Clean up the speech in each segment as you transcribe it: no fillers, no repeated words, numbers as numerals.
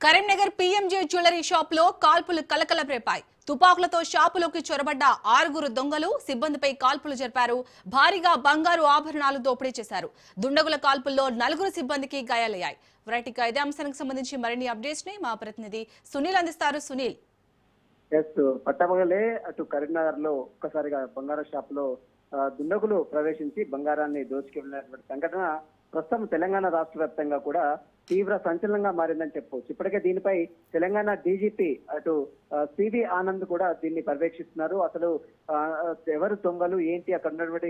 Karimnagar PMJ jewellery shop లో కాల్పులు కలకలం రేపాయి. తుపాకులతో షాపులోకి చొరబడ్డ 6 దొంగలు సిబ్బందిపై కాల్పులు జరిపారు. భారీగా బంగారు ఆభరణాలు దోపిడీ చేశారు. దుండగుల కాల్పుల్లో 4 సిబ్బందికి గాయాలయ్యాయి. వెరైటీగా ఇదే అంశానికి సంబంధించి మరిన్ని అప్డేట్స్ ని మా ప్రతినిధి సునీల్ అందిస్తారు. సునీల్, పట్టపగలే అటు కరీంనగర్ లో ఒక్కసారిగా బంగారం షాప్ లో దుండగులు ప్రవేశించి బంగారాన్ని దోచుకెళ్లినటువంటి సంఘటన ప్రస్తుతం తెలంగాణ రాష్ట్ర వ్యాప్తంగా కూడా తీవ్ర సంచలనంగా మారిందని చెప్పవచ్చు. ఇప్పటికే దీనిపై తెలంగాణ డీజీపీ అటు సివి ఆనంద్ కూడా దీన్ని పర్యవేక్షిస్తున్నారు. అసలు ఎవరు దొంగలు ఏంటి, అక్కడ ఉన్నటువంటి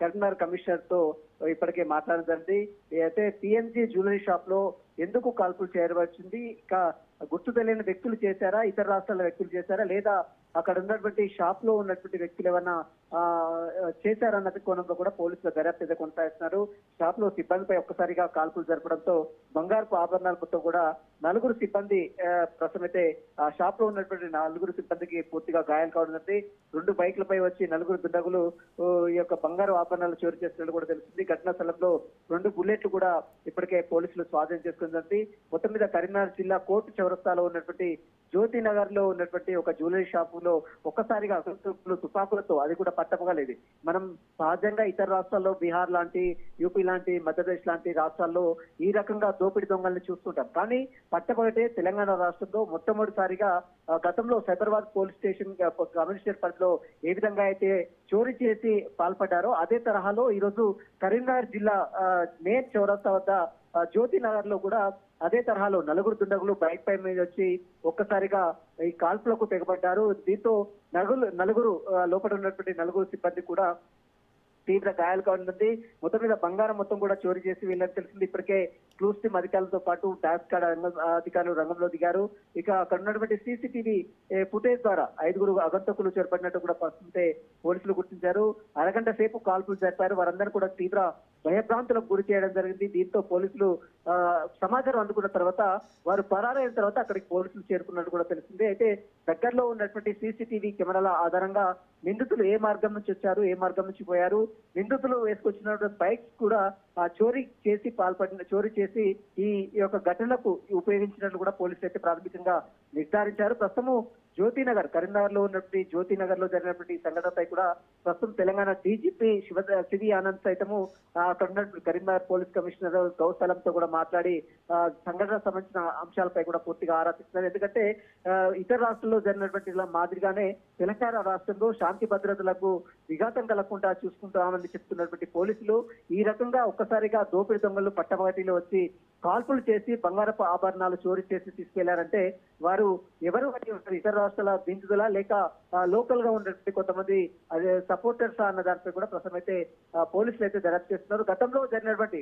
కరీంనగర్ కమిషనర్ తో ఇప్పటికే మాట్లాడడం జరిగింది. అయితే పిఎంజీ జ్యువెలరీ షాప్ లో ఎందుకు కాల్పులు చేయవచ్చింది, ఇక గుర్తు తెలియని వ్యక్తులు చేశారా, ఇతర రాష్ట్రాల వ్యక్తులు చేశారా, లేదా అక్కడ ఉన్నటువంటి షాప్ లో ఉన్నటువంటి వ్యక్తులు ఏమన్నా చేశారన్నది కోణంలో కూడా పోలీసులు దర్యాప్తు కొనసాగిస్తున్నారు. షాప్ లో సిబ్బందిపై ఒక్కసారిగా కాల్పులు జరపడంతో బంగారపు ఆభరణాలతో కూడా 4 సిబ్బంది ప్రస్తుతం అయితే ఆ షాప్ లో ఉన్నటువంటి 4 సిబ్బందికి పూర్తిగా గాయాలు కావడం. 2 బైక్లపై వచ్చి 4 దుండగులు ఈ యొక్క బంగారు ఆభరణాలు చోరీ చేస్తున్నట్టు కూడా తెలుస్తుంది. ఘటనా స్థలంలో 2 బుల్లెట్లు కూడా ఇప్పటికే పోలీసులు స్వాధీనం చేసుకుంది. మొత్తం మీద కరీంనగర్ జిల్లా కోర్టు చౌరస్తాలో ఉన్నటువంటి జ్యోతి నగర్ లో ఉన్నటువంటి ఒక జ్యువెలరీ షాపు లో ఒక్కసారిగా తుపాకులతో, అది కూడా పట్టపగలేదు. మనం సహజంగా ఇతర రాష్ట్రాల్లో బీహార్ లాంటి, యూపీ లాంటి, మధ్యప్రదేశ్ లాంటి రాష్ట్రాల్లో ఈ రకంగా దోపిడీ దొంగల్ని చూస్తుంటాం. కానీ పట్టపగటే తెలంగాణ రాష్ట్రంలో మొట్టమొదటిసారిగా గతంలో సైబరాబాద్ పోలీస్ స్టేషన్ కమిషనర్ పరిధిలో ఏ విధంగా అయితే చోరీ చేసి పాల్పడ్డారో అదే తరహాలో ఈ రోజు కరీంనగర్ జిల్లా మెయిన్ చౌరస్తా వద్ద జ్యోతి నగర్ లో కూడా అదే తరహాలో 4 దుండగులు బైక్ పై మీద వచ్చి ఒక్కసారిగా ఈ కాల్పులకు తెగబడ్డారు. దీంతో నలుగురు లోపల ఉన్నటువంటి 4 సిబ్బంది కూడా తీవ్ర గాయాలు కానుంది. మొత్తం మీద బంగారం మొత్తం కూడా చోరీ చేసి వీళ్ళని తెలిసింది. ఇప్పటికే క్లూస్ టీమ్ అధికారులతో పాటు టాస్క్ అధికారులు రంగంలో దిగారు. ఇక అక్కడ ఉన్నటువంటి సీసీటీవీ ఫుటేజ్ ద్వారా 5 అగంతకులు చేపట్టినట్టు కూడా ప్రస్తుతే పోలీసులు గుర్తించారు. అరగంట సేపు కాల్పులు జరిపారు. వారందరూ కూడా తీవ్ర భయభ్రాంతులకు గురి చేయడం జరిగింది. దీంతో పోలీసులు సమాచారం అందుకున్న తర్వాత వారు పరారైన తర్వాత అక్కడికి పోలీసులు చేరుకున్నట్టు కూడా తెలిసింది. అయితే దగ్గరలో ఉన్నటువంటి సీసీటీవీ కెమెరాల ఆధారంగా నిందితులు ఏ మార్గం నుంచి వచ్చారు, ఏ మార్గం నుంచి పోయారు, నిందితులు వేసుకొచ్చినటువంటి బైక్స్ కూడా చోరీ చేసి ఈ యొక్క ఘటనకు ఉపయోగించినట్లు కూడా పోలీసులు అయితే ప్రాథమికంగా నిర్ధారించారు. ప్రస్తుతము జ్యోతినగర్, కరీంనగర్ లో ఉన్నటువంటి జ్యోతినగర్ లో జరిగినటువంటి సంఘటనపై కూడా ప్రస్తుతం తెలంగాణ డీజీపీ సివి ఆనంద్ సైతము అక్కడ ఉన్నటువంటి కరీంనగర్ పోలీస్ కమిషనర్ గౌస్థలంతో కూడా మాట్లాడి సంఘటనకు సంబంధించిన అంశాలపై కూడా పూర్తిగా ఆరా తీస్తున్నారు. ఎందుకంటే ఇతర రాష్ట్రాల్లో జరిగినటువంటి మాదిరిగానే తెలంగాణ రాష్ట్రంలో శాంతి భద్రతలకు విఘాతం కలగకుండా చూసుకుంటామని చెప్తున్నటువంటి పోలీసులు ఈ రకంగా ఒక్కసారిగా దోపిడీ దొంగలు పట్టపగటిలో వచ్చి కాల్పులు చేసి బంగారపు ఆభరణాలు చోరీ చేసి తీసుకెళ్లారంటే వారు ఎవరు, ఇతర రాష్ట్రాల బిందులా లేక లోకల్ గా ఉన్నటువంటి కొంతమంది అదే సపోర్టర్స్ అన్న దానిపై కూడా ప్రస్తుతం అయితే పోలీసులు అయితే దర్యాప్తు చేస్తున్నారు. గతంలో జరిగినటువంటి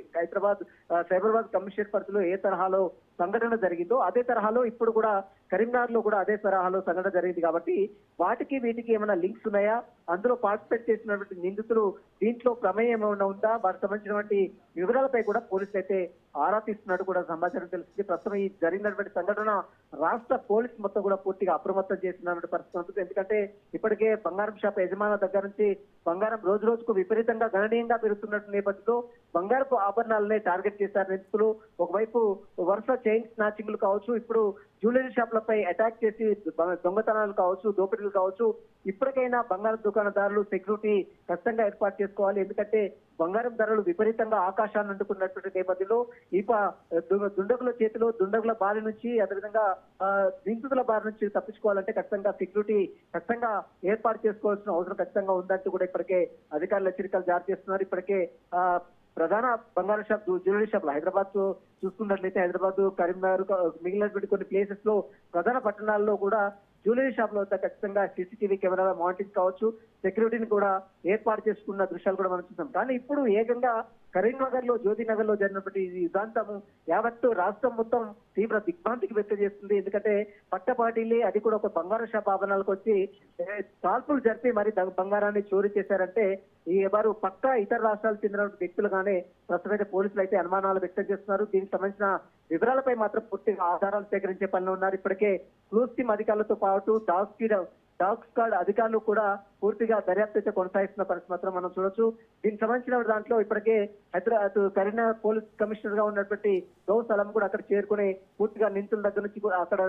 సైబరాబాద్ కమిషనర్ పరిధిలో ఏ తరహాలో సంఘటన జరిగిందో అదే తరహాలో ఇప్పుడు కూడా కరీంనగర్ లో కూడా అదే తరహాలో సంఘటన జరిగింది. కాబట్టి వాటికి వీటికి ఏమైనా లింక్స్ ఉన్నాయా, అందులో పార్టిసిపేట్ చేసినటువంటి నిందితులు దీంట్లో ప్రమేయం ఏమైనా ఉందా, వాటికి సంబంధించినటువంటి వివరాలపై కూడా పోలీసులు అయితే ఆరా తీస్తున్నట్టు కూడా సమాచారం తెలిసింది. ప్రస్తుతం ఈ జరిగినటువంటి సంఘటన రాష్ట్ర పోలీసు మొత్తం కూడా పూర్తిగా అప్రమత్తం చేస్తున్నటువంటి పరిస్థితి ఉంటుంది. ఎందుకంటే ఇప్పటికే బంగారం షాప్ యజమానుల దగ్గర నుంచి బంగారం రోజు రోజుకు విపరీతంగా గణనీయంగా పెరుగుతున్నట్టు నేపథ్యంలో బంగారపు ఆభరణాలనే టార్గెట్ చేశారు నిందితులు. ఒకవైపు వరుస చైన్ స్నాచింగ్లు కావచ్చు, ఇప్పుడు జ్యువెలరీ షాపులపై అటాక్ చేసి దొంగతనాలు కావచ్చు, దోపిడీలు కావచ్చు. ఇప్పటికైనా బంగారం దుకాణదారులు సెక్యూరిటీ ఖచ్చితంగా ఏర్పాటు చేసుకోవాలి. ఎందుకంటే బంగారం ధరలు విపరీతంగా ఆకాశాన్ని అందుకున్నటువంటి నేపథ్యంలో దుండగుల చేతిలో, దుండగుల బారి నుంచి, అదేవిధంగా నిందితుల బారి నుంచి తప్పించుకోవాలంటే ఖచ్చితంగా సెక్యూరిటీ ఖచ్చితంగా ఏర్పాటు చేసుకోవాల్సిన అవసరం ఖచ్చితంగా ఉందంటూ కూడా ఇప్పటికే అధికారులు హెచ్చరికలు జారీ చేస్తున్నారు. ఇప్పటికే ప్రధాన బంగారం షాప్, జ్యువెలరీ షాపులు హైదరాబాద్ చూసుకున్నట్లయితే హైదరాబాద్, కరీంనగర్ మిగిలినటువంటి కొన్ని ప్లేసెస్ లో ప్రధాన పట్టణాల్లో కూడా జ్యువెలరీ షాప్ లో ఖచ్చితంగా సీసీటీవీ కెమెరాల మానిటరింగ్ కావచ్చు, సెక్యూరిటీని కూడా ఏర్పాటు చేసుకున్న దృశ్యాలు కూడా మనం చూసాం. కానీ ఇప్పుడు ఏకంగా కరీంనగర్ లో, జ్యోతినగర్ లో జరిగినటువంటి ఈ యుద్ధాంతము యావత్తు రాష్ట్రం మొత్తం తీవ్ర దిగ్భ్రాంతికి వ్యక్తం చేస్తుంది. ఎందుకంటే పట్టపాటిల్లి అది కూడా ఒక బంగారం షాప్ ఆభరణాలకు వచ్చి కాల్పులు జరిపి మరి బంగారాన్ని చోరీ చేశారంటే వారు పక్కా ఇతర రాష్ట్రాలకు చెందిన వ్యక్తులుగానే ప్రస్తుతం పోలీసులు అయితే అనుమానాలు వ్యక్తం చేస్తున్నారు. దీనికి సంబంధించిన వివరాలపై మాత్రం పూర్తిగా ఆధారాలు సేకరించే పనిలో ఉన్నారు. ఇప్పటికే క్లూస్ టీమ్ అధికారులతో పాటు డాగ్ స్క్వాడ్ అధికారులు కూడా పూర్తిగా దర్యాప్తు అయితే కొనసాగిస్తున్న పరిస్థితి మాత్రం మనం చూడొచ్చు. దీనికి సంబంధించిన దాంట్లో ఇప్పటికే హైదరాబాద్ కరీంనగర్ పోలీస్ కమిషనర్ గా ఉన్నటువంటి గౌస్ అలం కూడా అక్కడ చేరుకుని పూర్తిగా నిందితుల దగ్గర నుంచి కూడా అక్కడ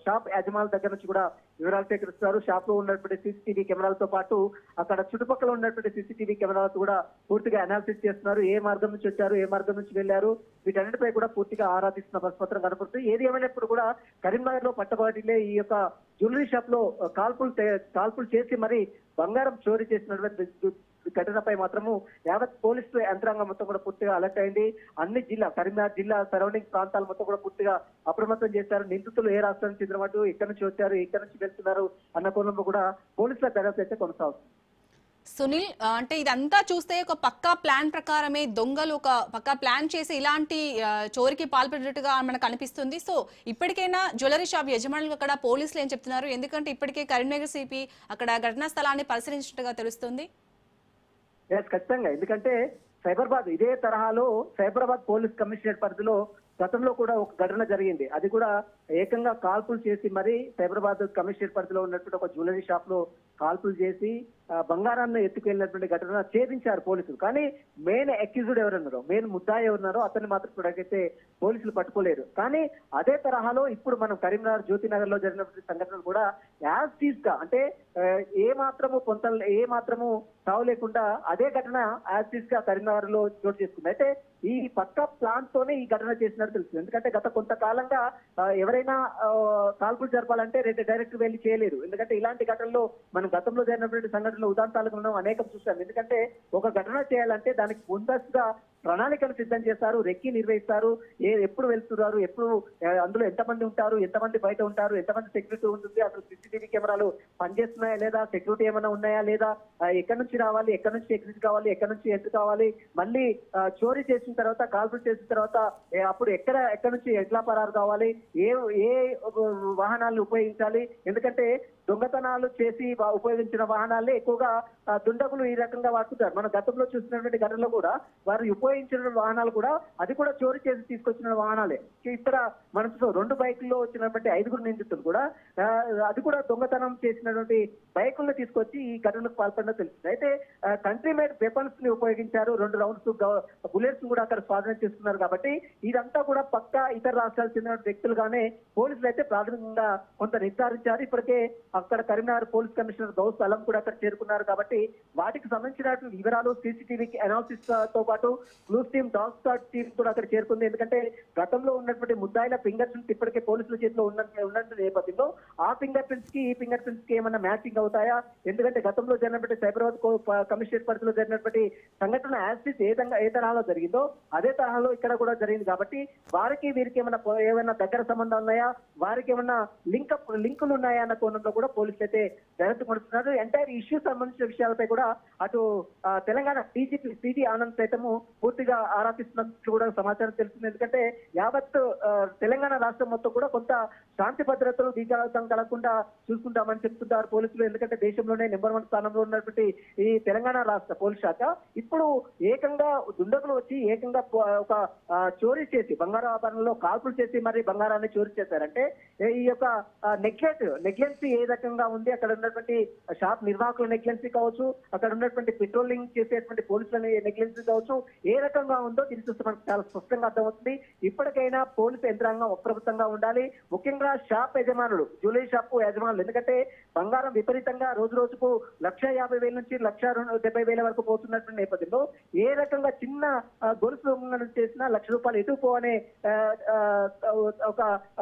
షాప్ యజమానుల దగ్గర నుంచి కూడా వివరాలు సేకరిస్తున్నారు. షాప్ లో ఉన్నటువంటి సీసీటీవీ కెమెరాలతో పాటు అక్కడ చుట్టుపక్కల ఉన్నటువంటి సీసీటీవీ కెమెరాలతో కూడా పూర్తిగా అనాలిసిస్ చేస్తున్నారు. ఏ మార్గం నుంచి వచ్చారు, ఏ మార్గం నుంచి వెళ్లారు, వీటన్నిటిపై కూడా పూర్తిగా ఆరాధిస్తున్న పరిస్థితి కనపడుతుంది. ఏది ఏమైనప్పుడు కూడా కరీంనగర్ లో పట్టబడిలే ఈ యొక్క జ్యువెలరీ షాప్ లో కాల్పులు చేసి మరి బంగారం చోరీ చేసినటువంటి ఘటనపై మాత్రము యావత్ పోలీసు యంత్రాంగం మొత్తం కూడా పూర్తిగా అలర్ట్ అయింది. అన్ని కరీంనగర్ జిల్లా సరౌండింగ్ ప్రాంతాలు మొత్తం కూడా పూర్తిగా అప్రమత్తం చేశారు. నిందితులు ఏ రాష్ట్రానికి చెందినట్టు, ఎక్కడి నుంచి వచ్చారు, ఎక్కడి నుంచి వెళ్తున్నారు అన్న కోణంలో కూడా పోలీసుల దర్యాప్తు అయితే కొనసాగుతుంది. సునీల్, అంటే ఇదంతా చూస్తే ఒక పక్కా ప్లాన్ ప్రకారమే దొంగలు ఒక పక్కా ప్లాన్ చేసి ఇలాంటి చోరీకి పాల్పడినట్టుగా మనకు అనిపిస్తుంది. సో ఇప్పటికైనా జ్యువెలరీ షాప్ యజమానులు అక్కడ పోలీసులు ఏం చెప్తున్నారు? ఎందుకంటే ఇప్పటికే కరీంనగర్ సిపి అక్కడ ఘటనా స్థలాన్ని పరిశీలించినట్టుగా తెలుస్తుంది. ఖచ్చితంగా, ఎందుకంటే సైబరాబాద్ ఇదే తరహాలో సైబరాబాద్ పోలీస్ కమిషనరేట్ పరిధిలో గతంలో కూడా ఒక ఘటన జరిగింది. అది కూడా ఏకంగా కాల్పులు చేసి మరి సైబరాబాద్ కమిషనరేట్ పరిధిలో ఉన్నటువంటి ఒక జ్యువెలరీ షాప్ లో కాల్పులు చేసి బంగారాన్ని ఎత్తుకెళ్ళినటువంటి ఘటన ఛేదించారు పోలీసులు. కానీ మెయిన్ అక్యూజ్డ్ ఎవరున్నారో, మెయిన్ ముద్దాయి ఎవరున్నారో అతన్ని మాత్రం ఇప్పటికైతే పోలీసులు పట్టుకోలేరు. కానీ అదే తరహాలో ఇప్పుడు మనం కరీంనగర్ జ్యోతినగర్ లో జరిగినటువంటి సంఘటనలు కూడా యాజ్ టీజ్ గా, అంటే ఏ మాత్రము తావు లేకుండా అదే ఘటన యాజ్ టీజ్ గా కరీంనగర్ లో చోటు చేసుకుంది. అయితే ఈ పక్క ప్లాన్ తోనే ఈ ఘటన చేసినట్టు తెలుస్తుంది. ఎందుకంటే గత కొంతకాలంగా ఎవరైనా కాల్పులు జరపాలంటే డైరెక్ట్ వెళ్ళి చేయలేరు. ఎందుకంటే ఇలాంటి ఘటనలో మనం గతంలో జరిగినటువంటి సంఘటనలు ఉదాంతాలకు మనం అనేకం చూస్తాం. ఎందుకంటే ఒక ఘటన చేయాలంటే దానికి ముందస్తుగా ప్రణాళికలు సిద్ధం చేస్తారు, రెక్కి నిర్వహిస్తారు, ఎప్పుడు వెళ్తున్నారు, ఎప్పుడు అందులో ఎంతమంది ఉంటారు, ఎంతమంది బయట ఉంటారు, ఎంతమంది సెక్యూరిటీ ఉంటుంది, అసలు సీసీటీవీ కెమెరాలు పనిచేస్తున్నాయా లేదా, సెక్యూరిటీ ఏమైనా ఉన్నాయా లేదా, ఎక్కడి నుంచి రావాలి, ఎక్కడి నుంచి ఎగ్జిట్ కావాలి, ఎక్కడి నుంచి ఎంట్రీ కావాలి, మళ్ళీ చోరీ చేసిన తర్వాత కాల్పులు చేసిన తర్వాత అప్పుడు ఎక్కడి నుంచి ఎట్లా పరారు కావాలి, ఏ వాహనాలను ఉపయోగించాలి. ఎందుకంటే దొంగతనాలు చేసి ఉపయోగించిన వాహనాలే ఎక్కువగా దుండగులు ఈ రకంగా వాడుతుంటారు. మన గతంలో చూసినటువంటి ఘటనలో కూడా వారు ఉపయోగించిన వాహనాలు కూడా అది కూడా చోరీ చేసి తీసుకొచ్చిన వాహనాలే. ఇక్కడ మనసులో 2 బైకుల్లో వచ్చినటువంటి 5 నిందితులు కూడా అది కూడా దొంగతనం చేసినటువంటి బైకులను తీసుకొచ్చి ఈ ఘటనకు పాల్పడినట్టు తెలుస్తుంది. అయితే కంట్రీ మేడ్ వెపన్స్ ని ఉపయోగించారు, 2 రౌండ్స్ బుల్లెట్స్ కూడా అక్కడ స్వాధీనం చేసుకున్నారు. కాబట్టి ఇదంతా కూడా పక్కా ఇతర రాష్ట్రాలకు చెందిన వ్యక్తులుగానే పోలీసులు అయితే ప్రాథమికంగా కొంత నిర్ధారించారు. ఇప్పటికే అక్కడ కరీంనగర్ పోలీస్ కమిషనర్ గౌస్ అలం కూడా అక్కడ చేరుకున్నారు. కాబట్టి వాటికి సంబంధించినటువంటి వివరాలు సీసీటీవీ అనాలిసిస్ తో పాటు clues team, dog squad team కూడా అక్కడ చేరుకుంది. ఎందుకంటే గతంలో ఉన్నటువంటి ముద్దాయిల ఫింగర్ ప్రింట్స్ ఇప్పటికే పోలీసుల చేతిలో ఉన్న నేపథ్యంలో ఆ ఫింగర్ ప్రింట్స్ కి ఈ ఫింగర్ ప్రింట్స్ కి ఏమన్నా మ్యాచింగ్ అవుతాయా? ఎందుకంటే గతంలో జరిగినటువంటి సైబరాబాద్ కమిషనరేట్ పరిధిలో జరిగినటువంటి సంఘటన యాసిస్ ఏ తరహాలో జరిగిందో అదే తరహాలో ఇక్కడ కూడా జరిగింది. కాబట్టి వారికి వీరికి ఏమైనా దగ్గర సంబంధాలు ఉన్నాయా, వారికి ఏమన్నా లింకులు ఉన్నాయా అన్న కోణంలో కూడా పోలీసులు అయితే దర్యాప్తు కొడుతున్నారు. ఎంటైర్ ఇష్యూ సంబంధించిన విషయాలపై కూడా అటు తెలంగాణ డీజీపీ సిడి ఆనంద్ సైతము పూర్తిగా ఆరాధిస్తున్నట్లు కూడా సమాచారం తెలుస్తుంది. ఎందుకంటే యావత్ తెలంగాణ రాష్ట్రం మొత్తం కూడా కొంత శాంతి భద్రతలు దిగాతం కలగకుండా చూసుకుంటామని చెప్తుంటారు పోలీసులు. ఎందుకంటే దేశంలోనే నెంబర్ 1 స్థానంలో ఉన్నటువంటి ఈ తెలంగాణ రాష్ట్ర పోలీస్ శాఖ ఇప్పుడు ఏకంగా దుండగులు వచ్చి ఏకంగా ఒక చోరీ చేసి బంగారు ఆభరణంలో కాల్పులు చేసి మరి బంగారాన్ని చోరీ చేశారంటే ఈ యొక్క నెగ్లెన్సీ ఏ రకంగా ఉంది, అక్కడ ఉన్నటువంటి షాప్ నిర్వాహకుల నెగ్లెన్సీ కావచ్చు, అక్కడ ఉన్నటువంటి పెట్రోలింగ్ చేసేటువంటి పోలీసుల నెగ్లెన్సీ కావచ్చు, ఏ రకంగా ఉందో దీన్ని చూస్తే మనకు చాలా స్పష్టంగా అర్థమవుతుంది. ఇప్పటికైనా పోలీసు యంత్రాంగం అప్రమత్తంగా ఉండాలి. ముఖ్యంగా షాప్ యజమానులు, జ్యువెలరీ షాప్ యజమానులు, ఎందుకంటే బంగారం విపరీతంగా రోజు రోజుకు 1,50,000 నుంచి 1,70,000 వరకు పోతున్నటువంటి నేపథ్యంలో ఏ రకంగా చిన్న గొలుసు దొంగలను చేసినా ₹1,00,000 ఎటు పోవనే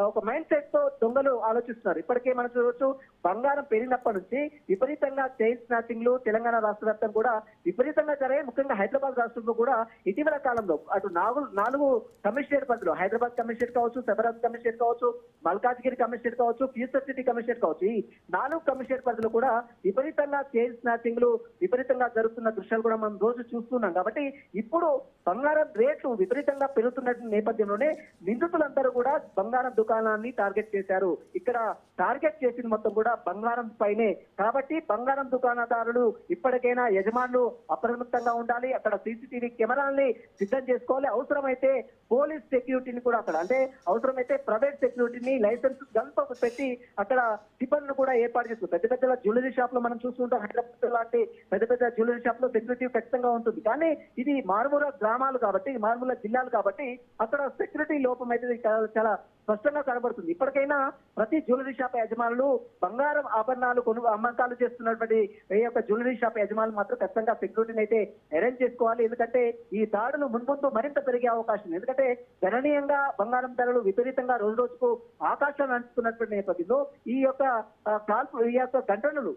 ఒక మైండ్ సెట్ తో దొంగలు ఆలోచిస్తున్నారు. ఇప్పటికే మనం చూడవచ్చు బంగారం పెరిగినప్పటి నుంచి విపరీతంగా చైన్ స్నాచింగ్లు తెలంగాణ రాష్ట్ర వ్యాప్తం కూడా విపరీతంగా జరిగాయి. ముఖ్యంగా హైదరాబాద్ రాష్ట్రంలో కూడా ఇటీవల కాలంలో అటు 4 కమిషనరేట్ పరిధిలో హైదరాబాద్ కమిషనరేట్ కావచ్చు, సైబరాబాద్ కమిషనరేట్ కావచ్చు, మల్కాజ్గిరి కమిషనరేట్ కావచ్చు, ఫ్యూచర్ సిటీ కమిషనరేట్ కావచ్చు, ఈ 4 కమిషనరేట్ పరిధిలో కూడా విపరీతంగా చైన్ స్నాచింగ్లు విపరీతంగా జరుగుతున్న దృశ్యాలు కూడా మనం రోజు చూస్తున్నాం. కాబట్టి ఇప్పుడు బంగారం రేట్లు విపరీతంగా పెరుగుతున్న నేపథ్యంలోనే నిందితులందరూ కూడా బంగారం దుకాణాన్ని టార్గెట్ చేశారు. ఇక్కడ టార్గెట్ చేసిన మొత్తం కూడా బంగారం పైనే. కాబట్టి బంగారం దుకాణదారులు ఇప్పటికైనా యజమానులు అప్రమత్తంగా ఉండాలి. అక్కడ సీసీటీవీ కెమెరాల్ని సిద్ధం చేసుకోవాలి. అవసరమైతే పోలీస్ సెక్యూరిటీని కూడా అక్కడ అంటే అవసరమైతే ప్రైవేట్ సెక్యూరిటీని లైసెన్స్ గన్తో పెట్టి అక్కడ సిబ్బందిని కూడా ఏర్పాటు చేస్తుంది. పెద్ద పెద్ద జ్యువెలరీ షాప్ లో మనం చూస్తుంటాం, హైదరాబాద్ లాంటి పెద్ద పెద్ద జ్యువెలరీ షాప్ లో సెక్యూరిటీ ఖచ్చితంగా ఉంటుంది. కానీ ఇది మారుమూల గ్రామాలు కాబట్టి, మారుమూల జిల్లాలు కాబట్టి అక్కడ సెక్యూరిటీ లోపం అయితే చాలా స్పష్టంగా కనబడుతుంది. ఇప్పటికైనా ప్రతి జ్యువెలరీ షాప్ యజమానులు బంగారం ఆభరణాలు అమ్మకాలు చేస్తున్నటువంటి ఈ యొక్క జ్యువెలరీ షాప్ యజమానులు మాత్రం ఖచ్చితంగా సెక్యూరిటీని అయితే అరేంజ్ చేసుకోవాలి. ఎందుకంటే ఈ దాడులు మున్ముందు మరింత పెరిగే అవకాశం ఉంది. ఎందుకంటే గణనీయంగా బంగారం ధరలు విపరీతంగా రోజు రోజుకు ఆకాశాన్ని అంటుతున్నటువంటి నేపథ్యంలో ఈ యొక్క ఈ యొక్క ఘటనలు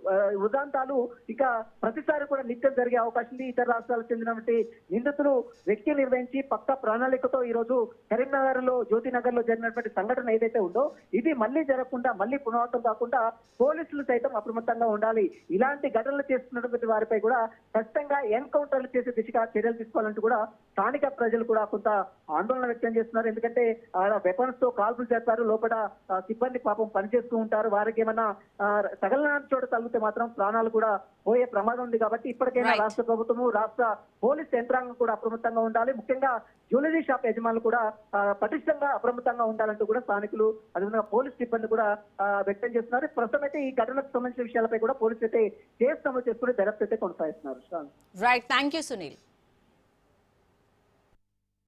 ఉదాంతాలు ఇక ప్రతిసారి కూడా నిత్యం జరిగే అవకాశం ఉంది. ఇతర రాష్ట్రాలకు చెందినటువంటి నిందితులు వ్యక్తి నిర్వహించి పక్క ప్రణాళికతో ఈ రోజు కరీంనగర్ లో జ్యోతినగర్ లో జరిగినటువంటి సంఘటన ఏదైతే ఉందో ఇది మళ్ళీ జరగకుండా, మళ్ళీ పునరావృతం కాకుండా పోలీసులు సైతం అప్రమత్తంగా ఉండాలి. ఇలాంటి ఘటనలు చేస్తున్నటువంటి వారిపై కూడా ఖచ్చితంగా ఎన్కౌంటర్లు చేసే దిశగా చర్యలు తీసుకోవాలంటూ కూడా స్థానిక ప్రజలు కూడా కొంత ఆందోళన వ్యక్తం చేస్తున్నారు. ఎందుకంటే వెపన్స్ తో కాల్పులు చేస్తారు, లోపల సిబ్బంది పాపం పనిచేస్తూ ఉంటారు. వారికి ఏమైనా తగలనాటి చోట తగిలితే మాత్రం ప్రాణాలు కూడా పోయే ప్రమాదం ఉంది. కాబట్టి ఇప్పటికైనా రాష్ట్ర ప్రభుత్వము, రాష్ట్ర పోలీస్ యంత్రాంగం కూడా అప్రమత్తంగా ఉండాలి. ముఖ్యంగా జ్యువెలరీ షాప్ యజమానులు కూడా పటిష్టంగా అప్రమత్తంగా ఉండాలంటూ కూడా స్థానికులు అదేవిధంగా పోలీస్ సిబ్బంది కూడా వ్యక్తం చేస్తున్నారు. ప్రస్తుతం అయితే ఈ ఘటనకు సంబంధించిన విషయాలపై కూడా పోలీసులు అయితే కేసు నమోదు చేసుకుని దర్యాప్తు అయితే కొనసాగిస్తున్నారు. Right, thank you Sunil.